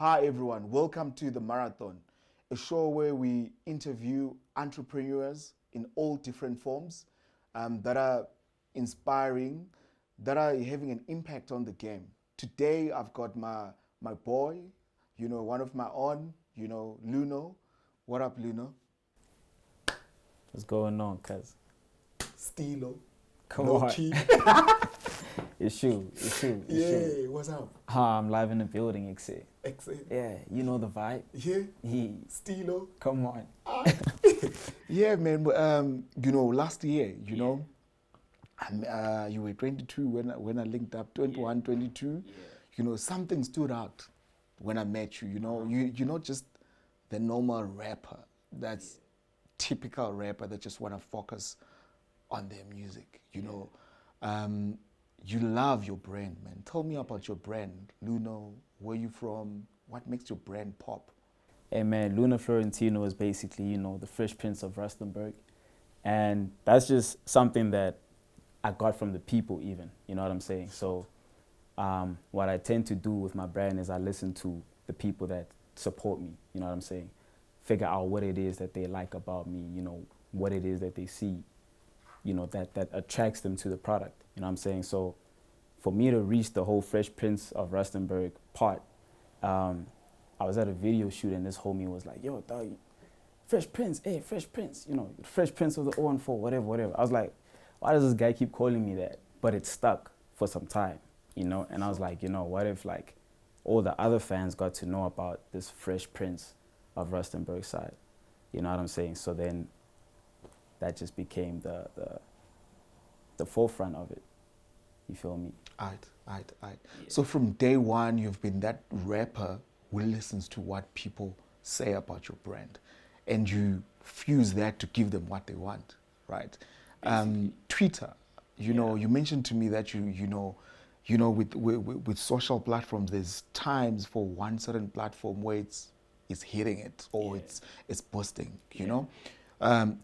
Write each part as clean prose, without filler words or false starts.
Hi everyone, welcome to The Marathon, a show where we interview entrepreneurs in all different forms that are inspiring, that are having an impact on the game. Today I've got my boy, one of my own, Luno. What up, Luno? What's going on, cuz? Stilo. Come No on. key. It's you. Yeah, what's up? I'm live in the building, exit. Excellent. Yeah, you know the vibe. Yeah, Stilo. Come on. Yeah, man. Last year, you were 22 when I linked up, 21, 22. Something stood out when I met you. You're not just the normal rapper that's typical rapper that just want to focus on their music. You love your brand, man. Tell me about your brand, Luno. Where you from? What makes your brand pop? Hey man, Florentino is basically, the Fresh Prince of Rustenburg. And that's just something that I got from the people even, you know what I'm saying? So what I tend to do with my brand is I listen to the people that support me, you know what I'm saying? Figure out what it is that they like about me, what it is that they see, that attracts them to the product, you know what I'm saying? So for me to reach the whole Fresh Prince of Rustenburg part, I was at a video shoot and this homie was like, yo, dog, Fresh Prince, hey, Fresh Prince, Fresh Prince of the 014, whatever. I was like, why does this guy keep calling me that? But it stuck for some time, and I was like, what if like all the other fans got to know about this Fresh Prince of Rustenburg side, you know what I'm saying? So then that just became the forefront of it, you feel me? Aight. Yeah. So from day one, you've been that rapper who listens to what people say about your brand, and you fuse that to give them what they want, right? Twitter, you mentioned to me that with social platforms, there's times for one certain platform where it's hitting it or it's busting,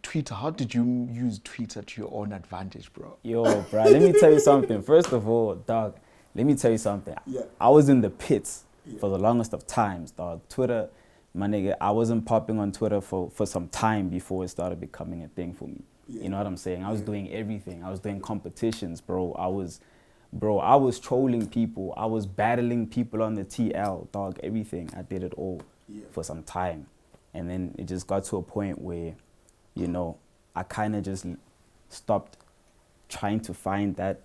Twitter, how did you use Twitter to your own advantage, bro? Yo, bro, let me tell you something. First of all, dog, let me tell you something. Yeah. I was in the pits for the longest of times, dog. Twitter, my nigga, I wasn't popping on Twitter for some time before it started becoming a thing for me. Yeah. You know what I'm saying? I was doing everything. I was doing competitions, bro. I was trolling people. I was battling people on the TL, dog, everything. I did it all for some time. And then it just got to a point where, I kind of just stopped trying to find that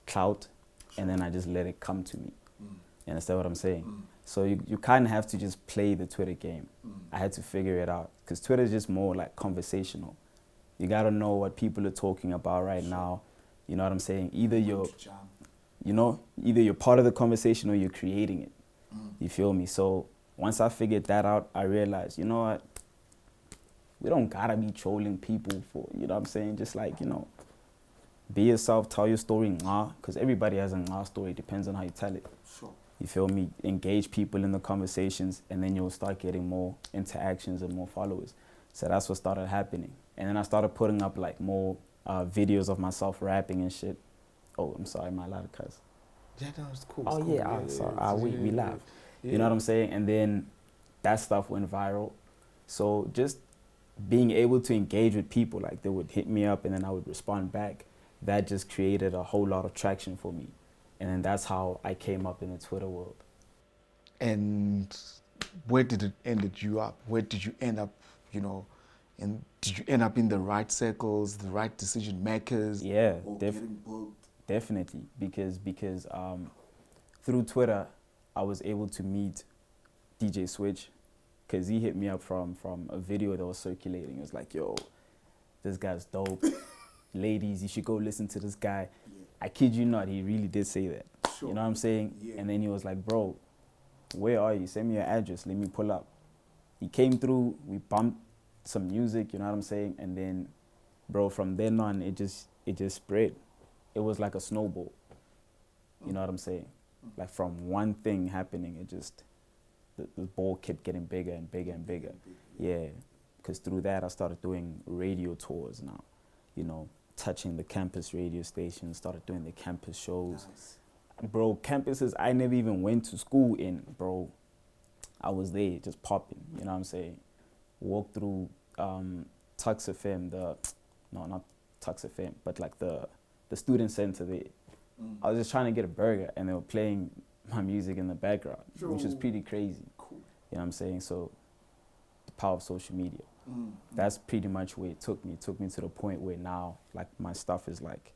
clout, and then I just let it come to me. You understand what I'm saying? So you kind of have to just play the Twitter game. I had to figure it out because Twitter is just more like conversational. You got to know what people are talking about right now. You know what I'm saying? Either you're part of the conversation or you're creating it. You feel me? So once I figured that out, I realized, you know what? We don't gotta be trolling people for, you know what I'm saying? Just like, be yourself, tell your story, because everybody has a story. It depends on how you tell it. Sure. You feel me? Engage people in the conversations, and then you'll start getting more interactions and more followers. So that's what started happening. And then I started putting up like more videos of myself rapping and shit. Oh, I'm sorry, am I allowed to cuss? Yeah, no, it's cool. Oh, It's cool. yeah, sorry. We laugh. Yeah. You know what I'm saying? And then that stuff went viral. So just being able to engage with people, like they would hit me up and then I would respond back, that just created a whole lot of traction for me. And then that's how I came up in the Twitter world. And where did it ended you up? Where did you end up, and did you end up in the right circles, the right decision makers? Yeah, or getting booked? definitely. Because through Twitter, I was able to meet DJ Switch, because he hit me up from a video that was circulating. It was like, yo, this guy's dope. Ladies, you should go listen to this guy. Yeah. I kid you not, he really did say that. Sure. You know what I'm saying? Yeah. And then he was like, bro, where are you? Send me your address. Let me pull up. He came through. We bumped some music, you know what I'm saying? And then, bro, from then on, it just spread. It was like a snowball. You know what I'm saying? Like from one thing happening, it just, the ball kept getting bigger and bigger and bigger. Yeah, because through that, I started doing radio tours now, touching the campus radio stations, started doing the campus shows. Nice. Bro, campuses I never even went to school in, bro. I was there just popping, you know what I'm saying? Walk through Tux FM, no, not Tux FM, but like the student center there. I was just trying to get a burger and they were playing my music in the background, which was pretty crazy. Cool. You know what I'm saying? So the power of social media. That's pretty much where it took me. It took me to the point where now, like, my stuff is like,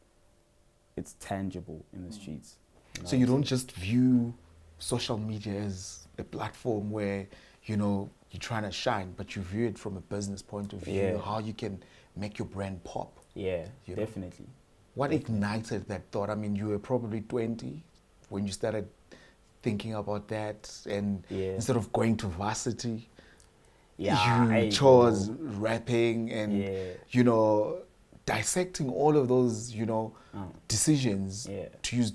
it's tangible in the streets. You know So you don't just view social media as a platform where, you know, you're trying to shine, but you view it from a business point of view, Yeah. how you can make your brand pop. Yeah, You know? definitely. What ignited that thought? I mean, you were probably 20 when you started thinking about that, and Yeah. instead of going to varsity, Yeah, you hey, chose bro. rapping and, Yeah. you know, dissecting all of those, you know, decisions Yeah. to use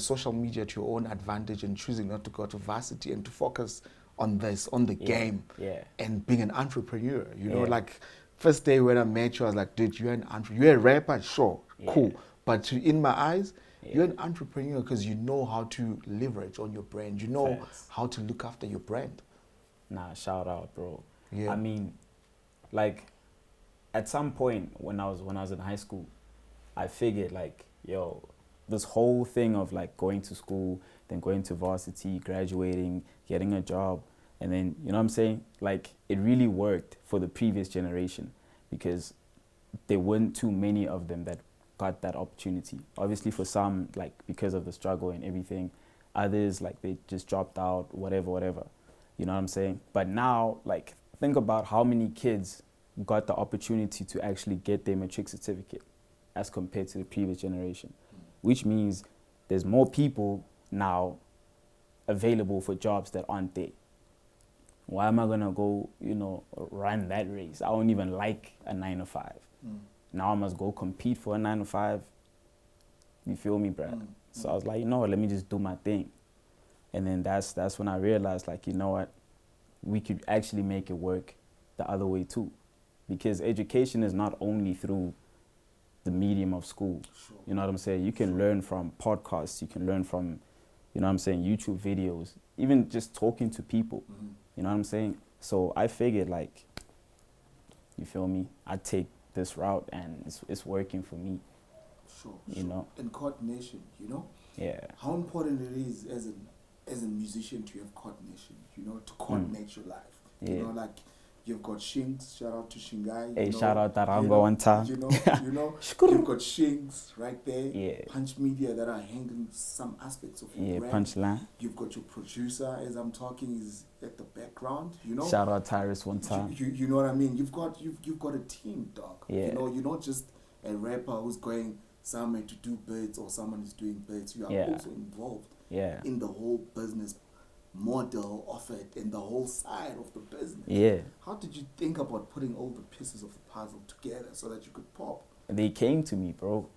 social media to your own advantage and choosing not to go to varsity and to focus on this, on the game, Yeah. and being an entrepreneur. You know, Yeah. like, first day when I met you, I was like, dude, you're an entrepreneur. You're a rapper, sure, Yeah. cool. But in my eyes, Yeah. you're an entrepreneur because you know how to leverage on your brand. You know Facts. how to look after your brand. Nah, shout out, bro. Yeah. I mean, like, at some point when I was in high school, I figured, like, yo, this whole thing of like going to school, then going to varsity, graduating, getting a job, and then, you know what I'm saying? Like, it really worked for the previous generation because there weren't too many of them that got that opportunity. Obviously for some, like, because of the struggle and everything, others, like, they just dropped out, whatever. You know what I'm saying? But now, like, think about how many kids got the opportunity to actually get their matric certificate as compared to the previous generation, which means there's more people now available for jobs that aren't there. Why am I gonna go, you know, run that race? I don't even like a 9 to 5. Now I must go compete for a 9 to 5. You feel me, bruh? So I was like, you know what, let me just do my thing. And then that's when I realized, like, you know what, we could actually make it work the other way too. Because education is not only through the medium of school. Sure. You know what I'm saying? You can learn from podcasts, you can learn from, you know what I'm saying, YouTube videos, even just talking to people. You know what I'm saying? So I figured, like, you feel me, I'd take this route and it's working for me. Sure. You know? And coordination, you know? Yeah. How important it is as a musician to have coordination, you know, to coordinate your life. Yeah. You know, like, you've got Shinks, shout out to Shingai. Hey, you know, shout out Tarango you know, one time. You know, you've got Shinks right there. Yeah. Punch Media that are handling some aspects of your Yeah, brand. punchline. You've got your producer, as I'm talking, is at the background, you know. Shout out Tyrus one time. You know what I mean? You've got a team, dog. Yeah. You know, you're not just a rapper who's going somewhere to do beats or someone is doing beats. You are Yeah. also involved Yeah. in the whole business model of it and the whole side of the business. Yeah. How did you think about putting all the pieces of the puzzle together so that you could pop? They came to me, bro.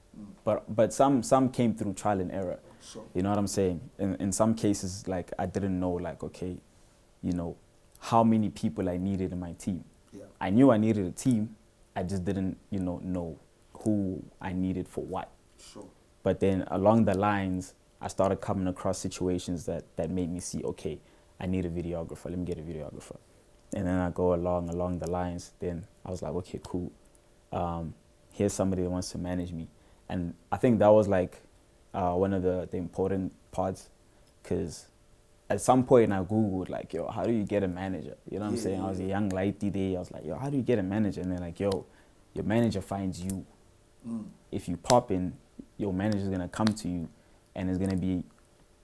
But some came through trial and error. Sure. You know what I'm saying? In some cases, like, I didn't know, like, okay, you know, how many people I needed in my team. Yeah. I knew I needed a team. I just didn't, you know who I needed for what. Sure. But then along the lines, I started coming across situations that made me see, okay, I need a videographer. Let me get a videographer. And then I go along the lines. Then I was like, okay, cool. Here's somebody that wants to manage me. And I think that was like one of the important parts, because at some point I Googled, like, yo, how do you get a manager? You know what I'm saying? I was a young lighty there. I was like, yo, how do you get a manager? And they're like, yo, your manager finds you. If you pop in, your manager's going to come to you and it's going to be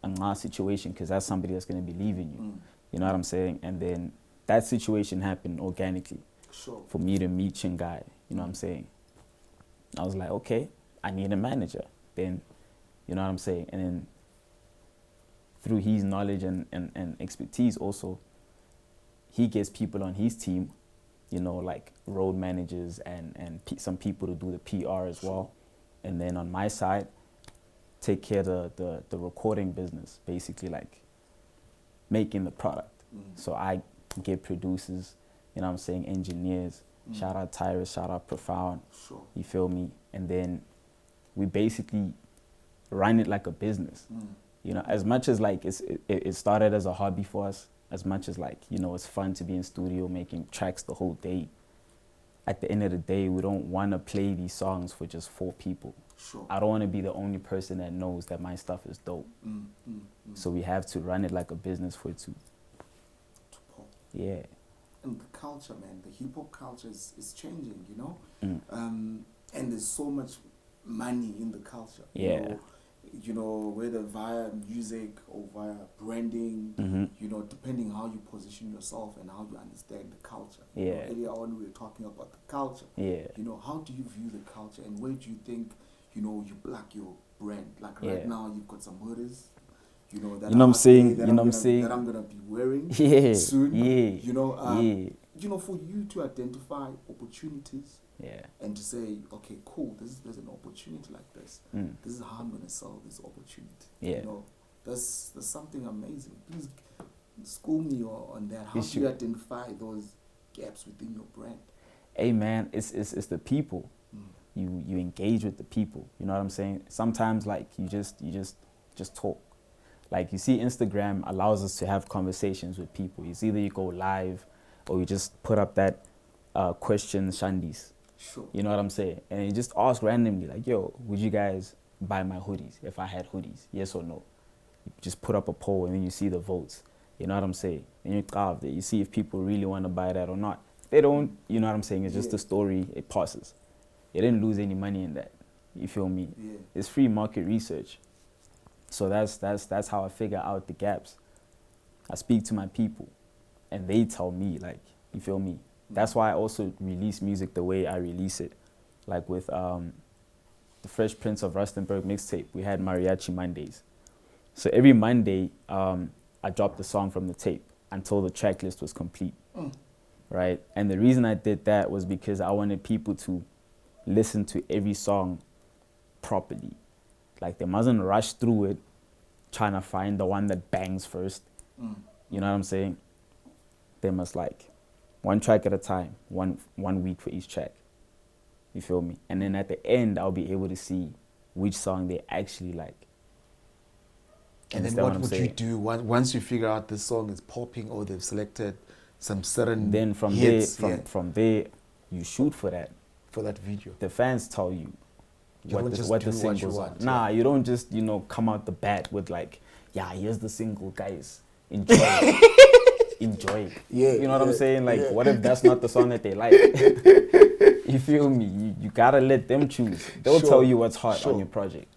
a nice situation because that's somebody that's going to be leaving you. You know what I'm saying? And then that situation happened organically. Sure. For me to meet Chingai, you know what I'm saying? I was like, okay, I need a manager. Then, you know what I'm saying? And then through his knowledge and expertise also, he gets people on his team, you know, like road managers and some people to do the PR as well. And then on my side, take care of the recording business, basically like making the product. So I get producers, you know what I'm saying, engineers, shout out Tyrus, shout out Profound, Sure. you feel me? And then we basically run it like a business. You know, as much as like it started as a hobby for us, as much as like, you know, it's fun to be in studio making tracks the whole day, at the end of the day, we don't want to play these songs for just 4 people. Sure. I don't want to be the only person that knows that my stuff is dope. So we have to run it like a business for it to pop. Yeah. And the culture, man, the hip hop culture is changing, you know? And there's so much money in the culture. Yeah. You know, whether via music or via branding, you know, depending how you position yourself and how you understand the culture. Yeah. You know, earlier on we were talking about the culture. Yeah. You know, how do you view the culture and where do you think, you know, you plug your brand? Like right now you've got some hoodies, you know, that you know what I'm saying? that you know what I'm saying? That I'm gonna be wearing soon. You know, you know, for you to identify opportunities and to say, okay, cool, there's an opportunity like this. This is how I'm gonna sell this opportunity. You know, that's something amazing. Please school me on that. How do you identify those gaps within your brand? Hey man, it's the people. You engage with the people. You know what I'm saying? Sometimes like you just talk. Like you see, Instagram allows us to have conversations with people. It's either you go live or you just put up that question shandies. Sure. You know what I'm saying? And you just ask randomly, like, yo, would you guys buy my hoodies if I had hoodies? Yes or no? You just put up a poll and then you see the votes. You know what I'm saying? And you carve it. You see if people really want to buy that or not. If they don't, you know what I'm saying? It's just a story. It passes. You didn't lose any money in that. You feel me? Yeah. It's free market research. So that's how I figure out the gaps. I speak to my people and they tell me, like, you feel me? That's why I also release music the way I release it. Like with the Fresh Prince of Rustenburg mixtape, we had Mariachi Mondays. So every Monday, I dropped the song from the tape until the track list was complete, right? And the reason I did that was because I wanted people to listen to every song properly. Like they mustn't rush through it, trying to find the one that bangs first. You know what I'm saying? They must like one track at a time, one week for each track. You feel me? And then at the end, I'll be able to see which song they actually like. And then what would you do once you figure out this song is popping or they've selected some certain then from hits, there, from there, you shoot for that. For that video. The fans tell you what the singles are. Want, nah, you don't just, you know, come out the bat with like, yeah, here's the single, guys. Enjoy it. Enjoy it. Yeah, you know what I'm saying? Like, what if that's not the song that they like? You feel me? You gotta let them choose. They'll tell you what's hot on your project.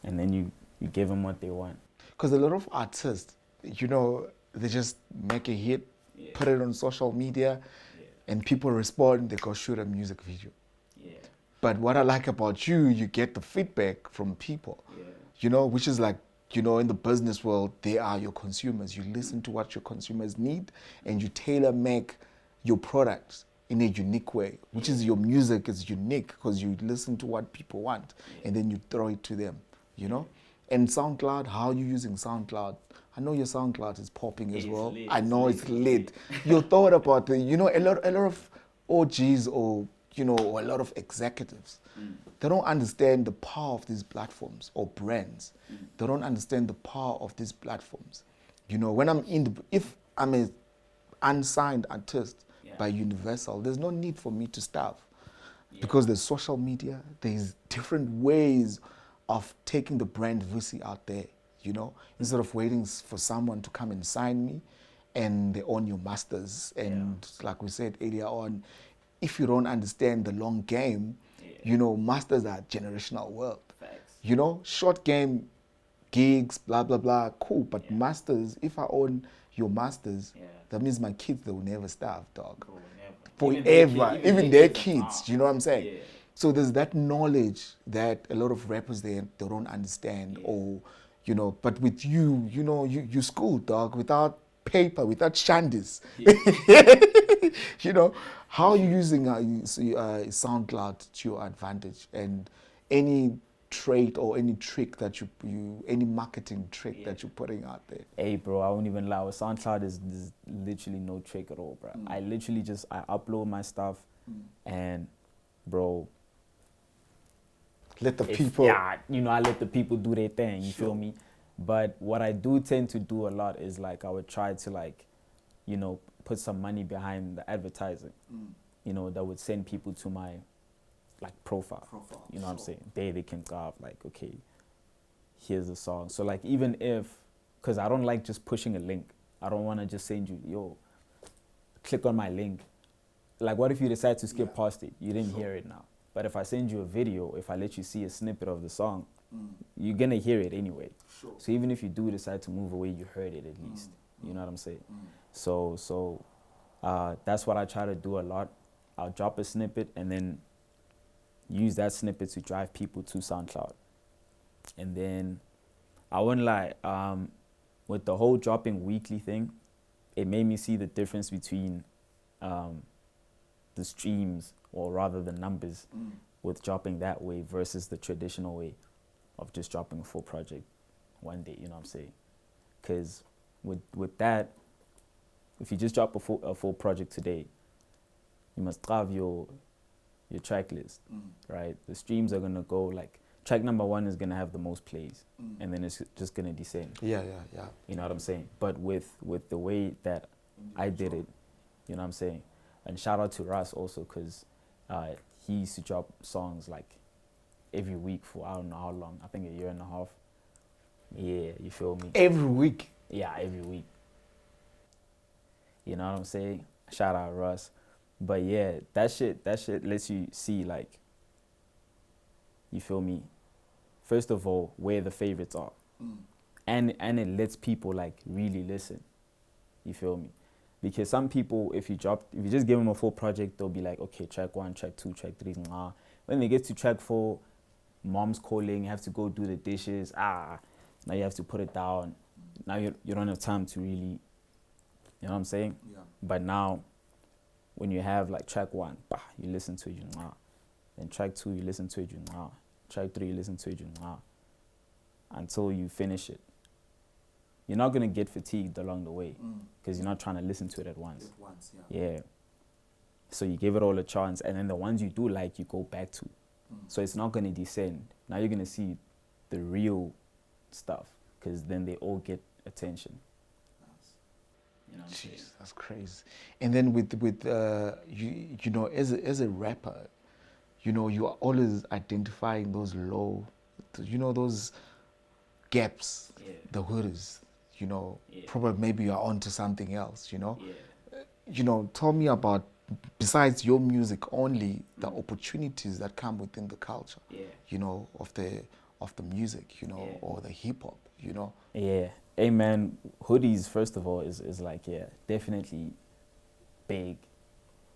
And then you give them what they want. Because a lot of artists, you know, they just make a hit, put it on social media, and people respond, they go shoot a music video. But what I like about you get the feedback from people, you know, which is like, you know, in the business world, they are your consumers. You listen to what your consumers need and you tailor make your products in a unique way, which is your music is unique because you listen to what people want and then you throw it to them, you know? And SoundCloud, how are you using SoundCloud? I know your SoundCloud is popping as well. Lit. I know it's lit. You thought about it. You know, a lot of OGs or, you know, a lot of executives, they don't understand the power of these platforms or brands. They don't understand the power of these platforms. You know, when if I'm an unsigned artist by Universal, there's no need for me to starve because there's social media, there's different ways of taking the brand Voo C out there, you know, instead of waiting for someone to come and sign me and they own your masters. And like we said earlier on, if you don't understand the long game, you know, masters are generational wealth. You know, short game, gigs, blah, blah, blah, cool. But masters, if I own your masters, that means my kids, they will never starve, dog. Forever. Even their kids, you know what I'm saying? So there's that knowledge that a lot of rappers, they don't understand or, you know, but with you, you know, you school, dog, without paper, without shandies. You know, how are you using SoundCloud to your advantage and any trait or any trick that you any marketing trick that you're putting out there? Hey, bro, I won't even lie. With SoundCloud, there's literally no trick at all, bro. I literally I upload my stuff and, bro, let the people... Yeah, you know, I let the people do their thing, you feel me? But what I do tend to do a lot is like I would try to like, put some money behind the advertising, that would send people to my like profile. You know what I'm saying? They can go like, okay, here's a song. So like even if, because I don't like just pushing a link. I don't want to just send you, yo, click on my link. Like what if you decide to skip past it? You didn't hear it now. But if I send you a video, if I let you see a snippet of the song, you're going to hear it anyway. So even if you do decide to move away, you heard it at least. You know what I'm saying? So that's what I try to do a lot. I'll drop a snippet and then use that snippet to drive people to SoundCloud. And then I wouldn't lie, with the whole dropping weekly thing, it made me see the difference between the streams, or rather the numbers, with dropping that way versus the traditional way of just dropping a full project one day, you know what I'm saying? Because with that, if you just drop a full project today, you must have your track list, right? The streams are going to go like, track number 1 is going to have the most plays, and then it's just going to descend. Yeah. You know what I'm saying? But with the way that I did it, you know what I'm saying? And shout out to Russ also, because he used to drop songs like every week for I don't know how long, I think a year and a half. Yeah, you feel me? Every week? Yeah, every week. You know what I'm saying? Shout out Russ. But yeah, that shit lets you see, like, you feel me? First of all, where the favorites are. And it lets people like really listen. You feel me? Because some people, if you just give them a full project, they'll be like, okay, track 1, track 2, track 3, When they get to track 4, mom's calling, you have to go do the dishes, now you have to put it down. Now you don't have time to really, you know what I'm saying? Yeah. But now, when you have like track 1, you listen to it, then track 2, you listen to it, track 3, you listen to it, until you finish it. You're not going to get fatigued along the way because you're not trying to listen to it at once. Yeah. So you give it all a chance, and then the ones you do like, you go back to. So it's not going to descend. Now you're going to see the real stuff, because then they all get attention. You know what I'm saying? Jeez, that's crazy. And then with you know, as a rapper, you are always identifying those those gaps, the hoodies, probably maybe you're onto something else, tell me about, besides your music only, the opportunities that come within the culture, of the music, or the hip hop, Yeah. Hey man, hoodies, first of all, is like, definitely big.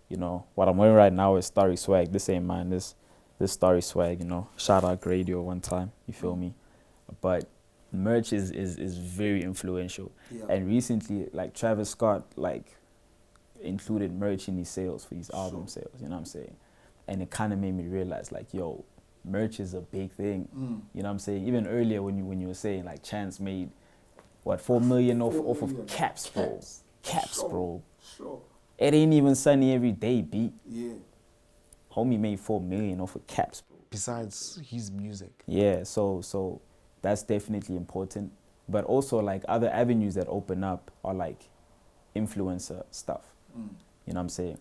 What I'm wearing right now is Starry Swag. This ain't mine, this Starry Swag, Shout out Radio one time, you feel me? But merch is very influential. Yeah. And recently, like Travis Scott, like included merch in his sales for his album sales, you know what I'm saying? And it kind of made me realize, like, yo, merch is a big thing. You know what I'm saying? Even earlier when you were saying like Chance made, what, 4 million off of caps, bro. Caps, bro. Sure. It ain't even sunny every day, B. Yeah. Homie made 4 million off of caps, bro. Besides his music. Yeah, so that's definitely important. But also, like, other avenues that open up are like influencer stuff. You know what I'm saying?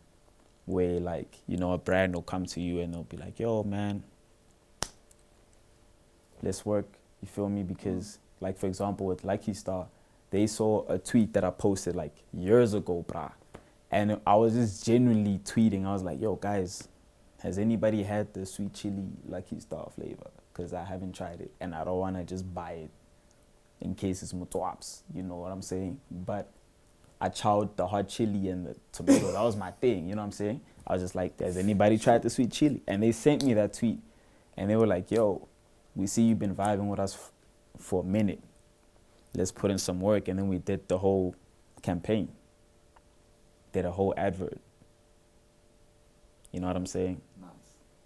Where, like, a brand will come to you and they'll be like, yo, man, let's work. You feel me? Because, like, for example, with Lucky Star, they saw a tweet that I posted like years ago, brah. And I was just genuinely tweeting. I was like, yo, guys, has anybody had the sweet chili Lucky Star flavor? Because I haven't tried it, and I don't want to just buy it in case it's mutwaps, you know what I'm saying? But I chowed the hot chili and the tomato. That was my thing, you know what I'm saying? I was just like, has anybody tried the sweet chili? And they sent me that tweet, and they were like, yo, we see you've been vibing with us for a minute. Let's put in some work. And then we did the whole campaign, did a whole advert. You know what I'm saying? Nice.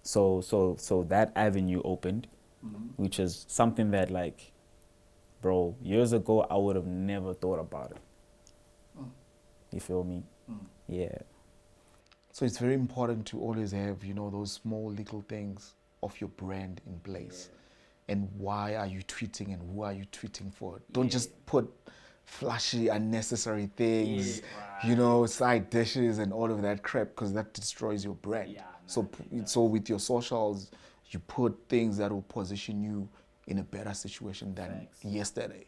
So that avenue opened, which is something that, like, bro, years ago, I would have never thought about it. You feel me? Yeah. So it's very important to always have, those small little things of your brand in place. and why are you tweeting and who are you tweeting for. Don't just put flashy, unnecessary things, side dishes and all of that crap, because that destroys your brand. So with your socials, you put things that will position you in a better situation than yesterday.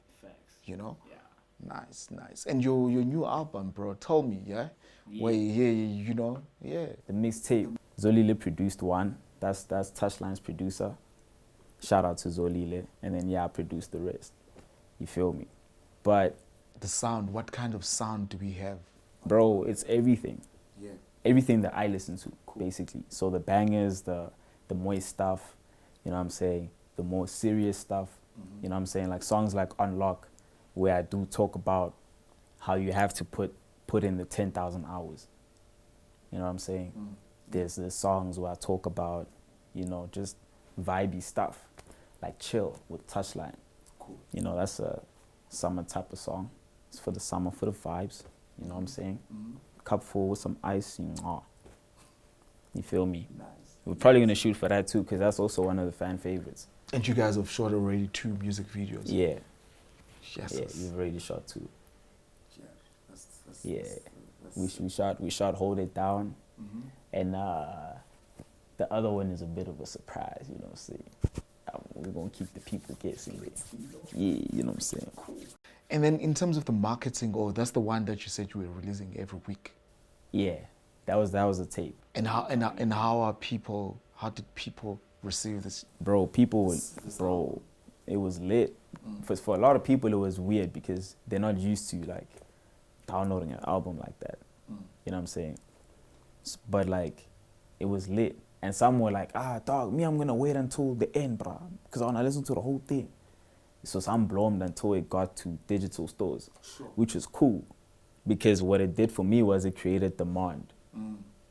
Nice. And your new album, bro, tell me, where The mixtape, Zolile produced one. That's Touchline's producer. Shout out to Zolile. And then I produced the rest. You feel me? But the sound, what kind of sound do we have? Bro, it's everything. Everything that I listen to, basically. So the bangers, the moist stuff, you know what I'm saying? The more serious stuff, you know what I'm saying? Like songs like Unlock, where I do talk about how you have to put in the 10,000 hours. You know what I'm saying? There's the songs where I talk about, just vibey stuff, like Chill with Touchline. That's a summer type of song. It's for the summer, for the vibes. You know what I'm saying? Cup full with some ice. You feel me? Nice. We're probably going to shoot for that too, because that's also one of the fan favorites. And you guys have shot already 2 music videos. Yeah. Yes. Yeah, we've already shot 2. Yeah. We shot Hold It Down. And the other one is a bit of a surprise, you know what I'm saying? We're going to keep the people guessing. Yeah, you know what I'm saying? And then in terms of the marketing, that's the one that you said you were releasing every week. Yeah, that was a tape. And how did people receive this? Bro, it was lit. For a lot of people, it was weird because they're not used to like downloading an album like that. You know what I'm saying? But like, it was lit. And some were like, dog, I'm going to wait until the end, bro, because I want to listen to the whole thing. So some bloomed until it got to digital stores, which was cool, because what it did for me was it created demand.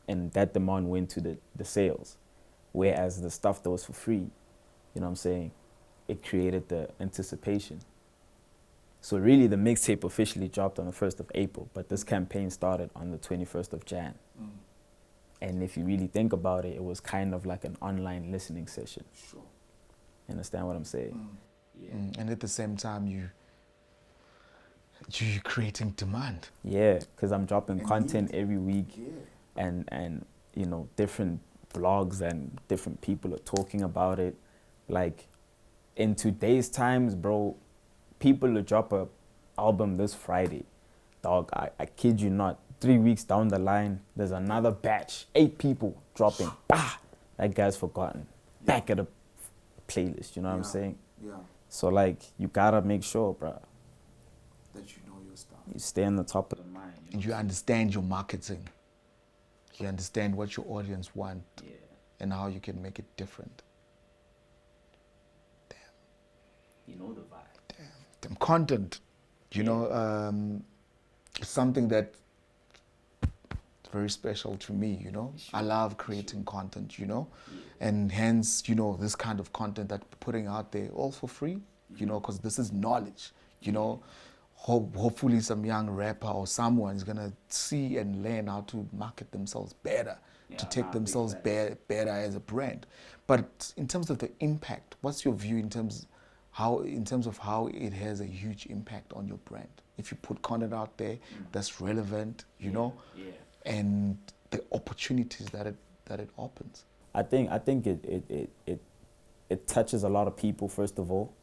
And that demand went to the sales. Whereas the stuff that was for free, you know what I'm saying, it created the anticipation. So really the mixtape officially dropped on the 1st of April, but this campaign started on the 21st of Jan. And if you really think about it, it was kind of like an online listening session. You understand what I'm saying? And at the same time, you're creating demand. Yeah, because I'm dropping content every week, and different blogs and different people are talking about it. Like in today's times, bro, people will drop a album this Friday. Dog, I kid you not. 3 weeks down the line, there's another batch, 8 people dropping. That guy's forgotten. Back at the playlist, you know what I'm saying? Yeah. So like, you gotta make sure, bro, that you know your stuff. You stay on the top of the mind. And you understand your marketing. You understand what your audience want and how you can make it different. Damn. You know the vibe. Damn. Content, something that very special to me, I love creating content, and hence, this kind of content that we're putting out there all for free, because this is knowledge, hopefully some young rapper or someone is going to see and learn how to market themselves better, to take themselves better as a brand. But in terms of the impact, what's your view in terms of how it has a huge impact on your brand? If you put content out there that's relevant, and the opportunities that it opens. I think it touches a lot of people, first of all.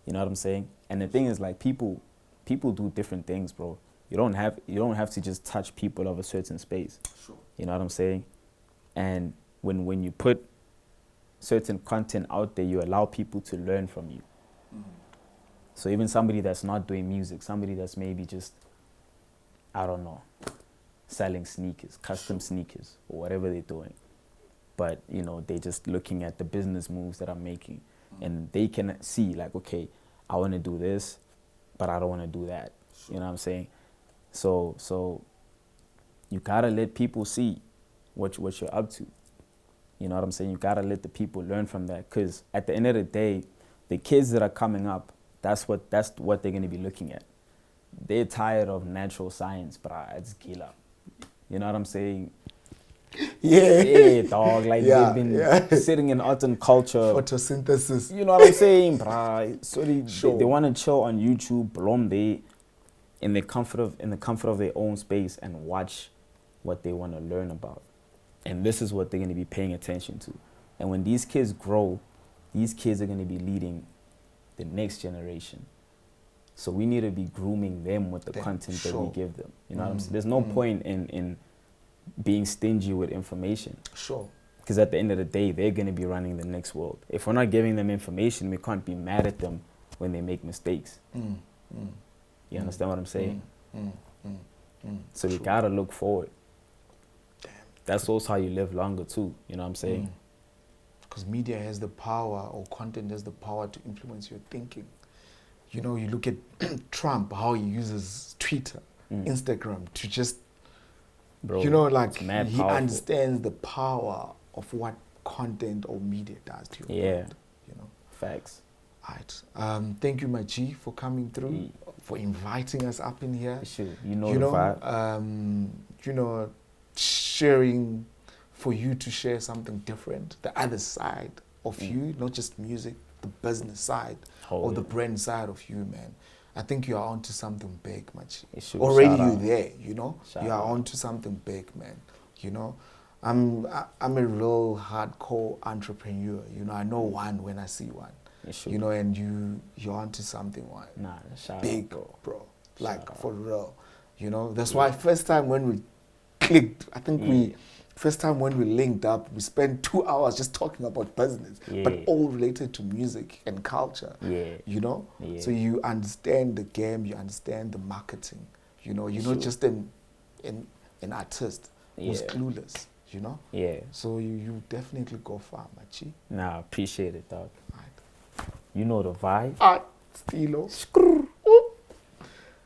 You know what I'm saying? And the thing is, like, people do different things, bro. You don't have to just touch people of a certain space. You know what I'm saying? And when you put certain content out there, you allow people to learn from you. So even somebody that's not doing music, somebody that's maybe just, I don't know, selling sneakers, custom sneakers, or whatever they're doing. But, they're just looking at the business moves that I'm making. And they can see, like, okay, I want to do this, but I don't want to do that. You know what I'm saying? So you got to let people see what you're up to. You know what I'm saying? You got to let the people learn from that. Because at the end of the day, the kids that are coming up, that's what they're going to be looking at. They're tired of natural science, bruh. It's killer. You know what I'm saying? Yeah, dog. Like Yeah, they've been yeah. sitting in art and culture. Photosynthesis. You know what I'm saying, bruh? So they Sure. want to chill on YouTube, blom they in the comfort of their own space and watch what they want to learn about. And this is what they're going to be paying attention to. And when these kids grow, these kids are going to be leading the next generation. So we need to be grooming them with the content that we give them. You know what I'm saying? There's no point in being stingy with information. Sure. Because at the end of the day, they're going to be running the next world. If we're not giving them information, we can't be mad at them when they make mistakes. You understand what I'm saying? So we got to look forward. Damn. That's also how you live longer too. You know what I'm saying? Because media has the power, or content has the power to influence your thinking. You know, you look at Trump, how he uses Twitter, Instagram to just, Bro, you know, like it's mad he powerful. understands the power of what content or media does to your brand, you know. Facts. Right. Thank you, my G, for coming through, for inviting us up in here. Sure. You know the vibe. You know, sharing, for you to share something different, the other side of you, not just music, the business side or the brand side of you, man. I think you are onto something big, my G. Already you're there, you know. You are onto something big, man. You know, I'm a real hardcore entrepreneur. You know, I know one when I see one. You know, and you're onto something, one. Nah, big, out, bro. Like for real. You know, that's why first time when we clicked, I think first time when we linked up, we spent 2 hours just talking about business, but all related to music and culture. You know, so you understand the game, you understand the marketing. You know, you're not just an artist who's clueless. You know, so you definitely go far, Machi. Nah, appreciate it, dog. Right. You know the vibe. Art, stilo.